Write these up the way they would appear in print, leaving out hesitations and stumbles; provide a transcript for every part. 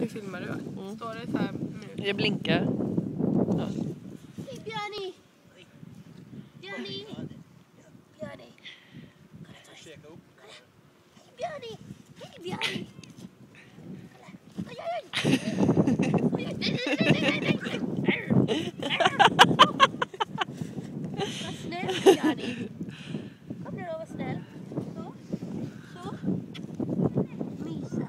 Nu filmar du, va? Står det så här nu? Jag blinkar. Ja. Hej Björni! Björni! Björni! Kolla Torsten! Kolla! Hej Björni! Hej Björni! Kolla! Oj, oj, oj! Oj, oj, nej! Var snäll Björni! Kom nu då, var snäll. Så. Så. Mysa.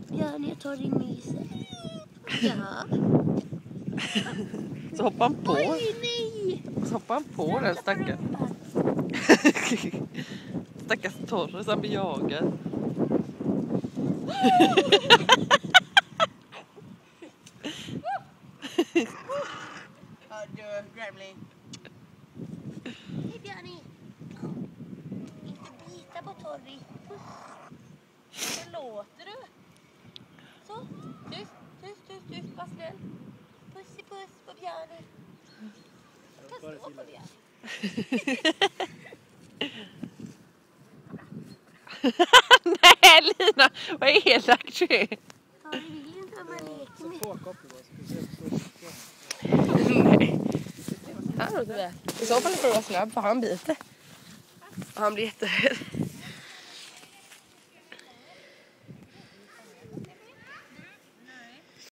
Björni, jag tar din myse. Ja. Så hoppar han på. Oj, nej! Så hoppar han på den stackaren. Stackars Torres, han blir jagad. Ja, du, Gremlin. Hej Björni! Inte bita på Torri. Hur låter du? Så, tyst, tyst, tyst, tyst, var snäll. Puss på Björni. Jag kan stå på Björni. Nej Lina, vad elak du är. Torri vill inte vara med och leka med. Nej. Han låter väl. I så fall får du vara snabb för han biter. Och han blir jätterädd.